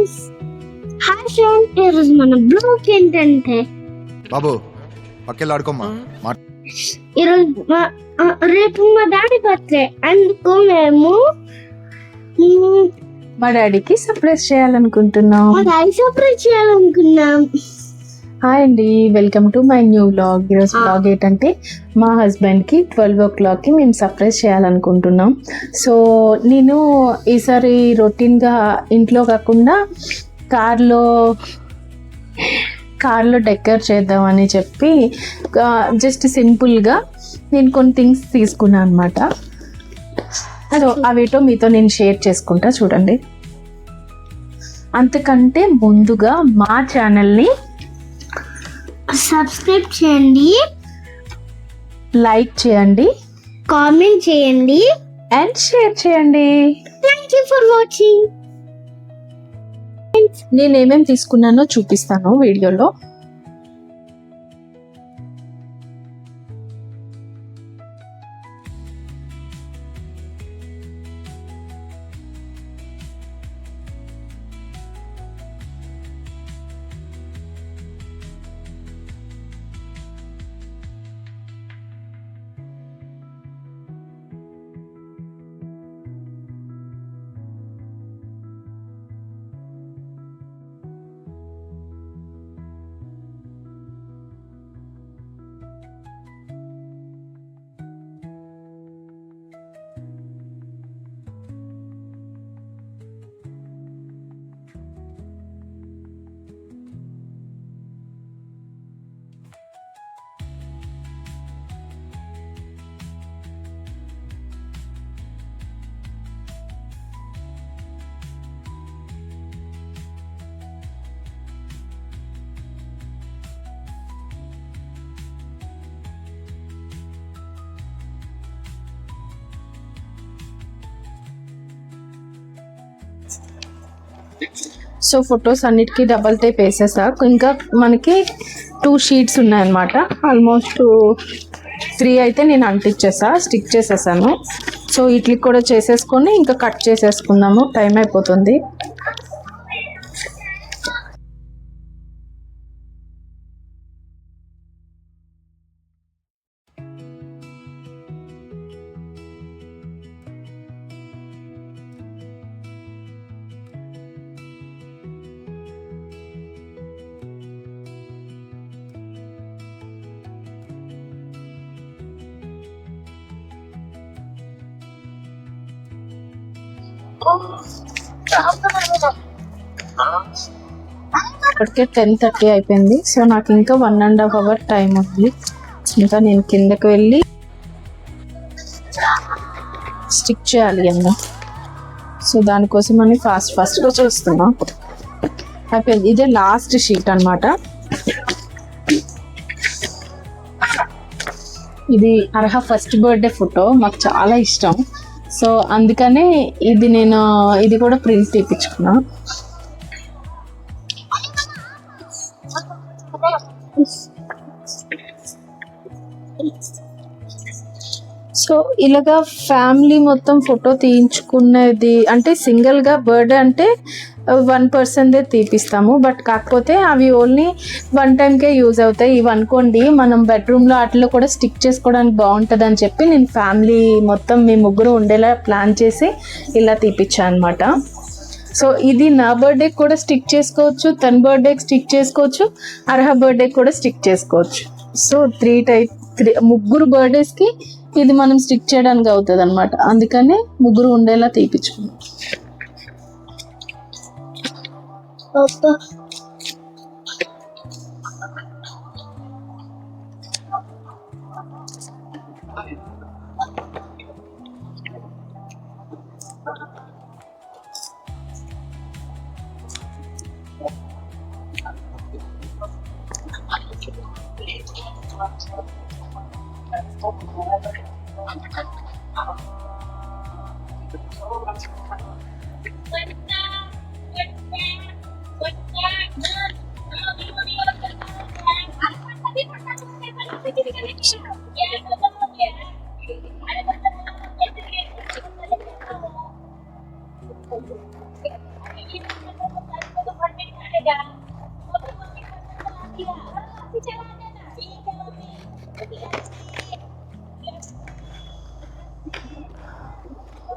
Friends, ఈరోజు మన blog ఏంటంటే బాబు పక్కెళ్ళి ఆడుకోమ్మా. ఈరోజు రేపు మా డాడీ బర్త్డే. అందుకు మేము మా డాడీకి సర్ప్రైజ్ చేయాలనుకుంటున్నాం. హాయ్ అండి, welcome to my new vlog. ఈరోజు వ్లాగ్ ఏంటంటే మా హస్బెండ్కి 12 o'clockకి మేము సర్ప్రైజ్ చేయాలనుకుంటున్నాం. సో నేను ఈసారి రొటీన్గా ఇంట్లో కాకుండా కార్లో డెకర్ చేద్దామని చెప్పి జస్ట్ సింపుల్గా నేను కొన్ని థింగ్స్ తీసుకున్నాను అనమాట. సో అవేటో మీతో నేను షేర్ చేసుకుంటా, చూడండి. అంతకంటే ముందుగా మా ఛానల్ని సబ్స్క్రైబ్ చేయండి, లైక్ చేయండి, కామెంట్ చేయండి అండ్ షేర్ చేయండి. Thank you for watching. నేను ఏమేమి తీసుకున్నానో చూపిస్తాను వీడియోలో. సో ఫొటోస్ అన్నిటికీ డబల్ టేప్ వేసేసా. ఇంకా మనకి 2 sheets ఉన్నాయన్నమాట. ఆల్మోస్ట్ 3 అయితే నేను స్టిక్ చేసేసాను. సో వీటికి కూడా చేసేసుకొని ఇంకా కట్ చేసేసుకుందాము, టైం అయిపోతుంది. ఇప్పటికే 10:30 అయిపోయింది. సో నాకు ఇంకా 1.5 hour టైం ఉంది. ఇంకా నేను కిందకి వెళ్ళి స్టిక్ చేయాలి అన్న. సో దానికోసం అని ఫాస్ట్గా చూస్తున్నా. అయిపోయింది. ఇదే లాస్ట్ షీట్ అన్నమాట. ఇది అర్హ ఫస్ట్ బర్త్డే ఫోటో, మాకు చాలా ఇష్టం. సో అందుకనే ఇది కూడా ప్రింట్ తీపించుకున్నా. సో ఇలాగా ఫ్యామిలీ మొత్తం ఫోటో తీయించుకునేది అంటే సింగిల్గా బర్త్డే అంటే 1 personదే తీపిస్తాము. బట్ కాకపోతే అవి ఓన్లీ 1 timeకే యూజ్ అవుతాయి. ఇవి అనుకోండి మనం బెడ్రూమ్లో వాటిలో కూడా స్టిక్ చేసుకోవడానికి బాగుంటుంది అని చెప్పి నేను ఫ్యామిలీ మొత్తం మేము ముగ్గురు ఉండేలా ప్లాన్ చేసి ఇలా తీపిచ్చాను అనమాట. సో ఇది నా బర్త్డేకి కూడా స్టిక్ చేసుకోవచ్చు, తన బర్త్డేకి స్టిక్ చేసుకోవచ్చు, అర్హ బర్త్డేకి కూడా స్టిక్ చేసుకోవచ్చు. సో 3 ముగ్గురు బర్త్డేస్కి ఇది మనం స్టిక్ చేయడానికి అవుతుంది అనమాట. అందుకని ముగ్గురు ఉండేలా తీపిచ్చుకున్నాం.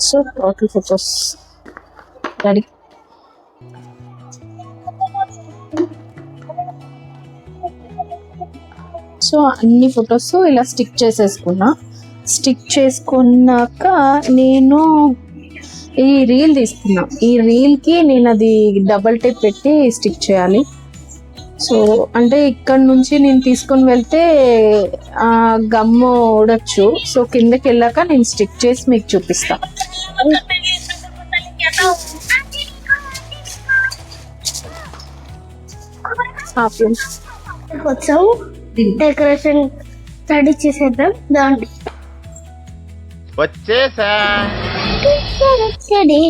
So total photos daddy. So అన్ని ఫొటోస్ ఇలా స్టిక్ చేసేసుకున్నా. స్టిక్ చేసుకున్నాక నేను ఈ రీల్ తీసుకున్నా. ఈ రీల్కి నేను అది డబల్ టేప్ పెట్టి స్టిక్ చేయాలి. సో అంటే ఇక్కడ నుంచి నేను తీసుకొని వెళ్తే గమ్ము ఊడొచ్చు. సో కిందకి వెళ్ళాక నేను స్టిక్ చేసి మీకు చూపిస్తా. వచ్చాము డెకరేషన్ రెడీ చేసేద్దాం. దాంట్లో వచ్చేసా రెడీ.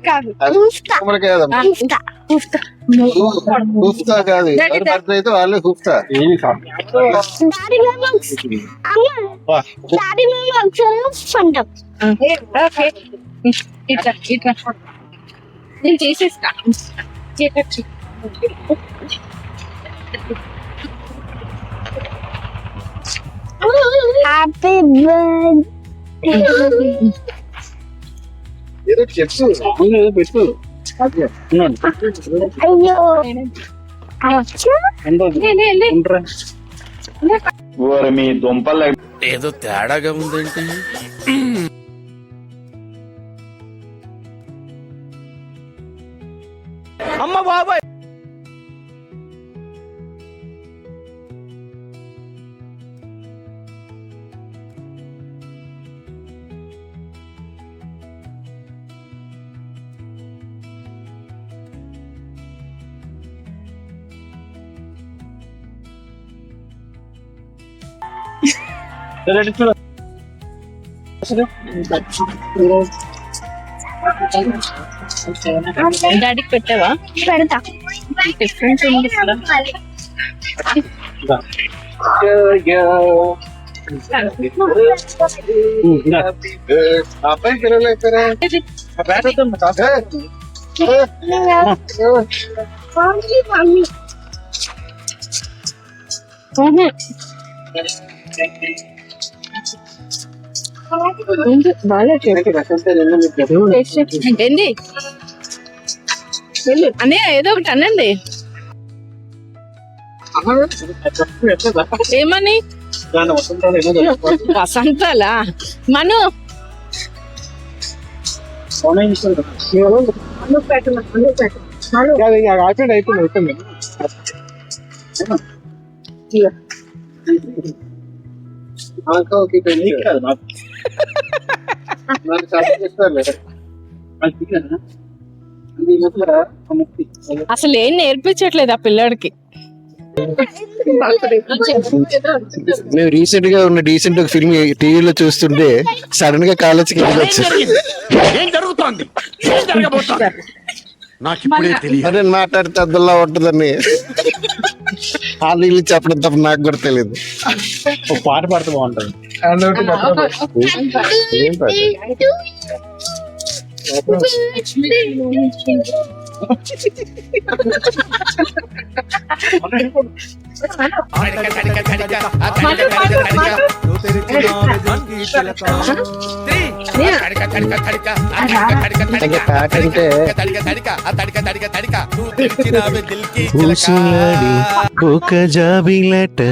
కాదు హుఫ్తా కాదు అయితే వాళ్ళే హుఫ్తా. ఇట్లా ఇట్లా నేను చేసేస్తా. Happy birthday. ఏదో చెప్పు ఏదో పెట్టు. అయ్యో మీ దుంపల ఏదో తేడాగా ఉందేంటి? అమ్మ బాబాయ్. డాడీకి పెట్టావా? పెడతా. డిఫరెంట్ ఉంది కదా. అబ్బాయి పిల్లలు ఏంది అనే ఏదో ఒకటి అనండి. ఏమని వసంతాలా మను అయిపోయింది. అసలు ఏం నేర్పించట్లేదు ఆ పిల్లాడికి. మేము రీసెంట్ గా ఉన్న డీసెంట్ ఒక ఫిల్మ్ టీవీలో చూస్తుంటే సడన్ గా కాలేజీకి వెళ్ళొచ్చు. ఏం జరుగుతోంది? ఏం జరగబోతోంది? నాకు ఇప్పుడే తెలియదు. అదే మాట్లాడితే అద్దల్లా ఉంటుందని వాళ్ళు వీళ్ళు చెప్పడం తప్ప నాకు కూడా తెలియదు. ఒక పాట పాడితే బాగుంటది. ఏం పాట? అంటే పాట అంటే ఊసులాడి ఒక జాబిలట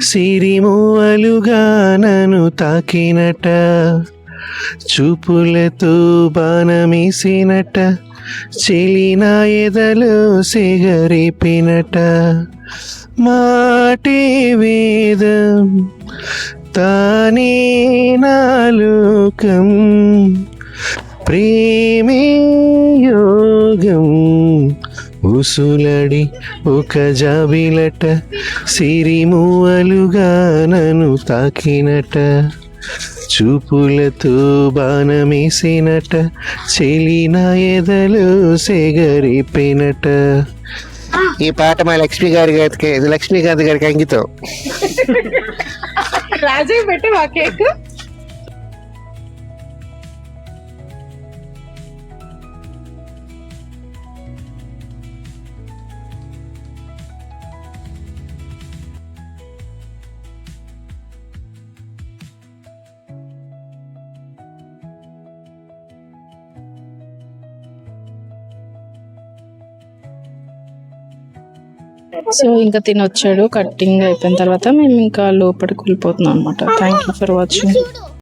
సిరిమూవలుగా నన్ను తాకినట, చూపులతో బాణమేసినట, చెలిన ఎదలో సెగరేపినట, మాటే వేదం తానే నాలోకం, ప్రేమే యోగం, ఉసులడి ఒక జాబిలట సిరిమూవలుగా నన్ను తాకినట, చూపులతో బాణమేసినట, చెలిన ఎదలో సెగరేపినట. ఈ పాట మా లక్ష్మీకాంత్ గారికి అంకితం. రాజే పెట్టి మా కేక్. సో ఇంకా తినొచ్చాడు. కట్టింగ్ అయిపోయిన తర్వాత మేము ఇంకా లోపలికి వెళ్ళిపోతున్నాం అనమాట. Thank you for watching.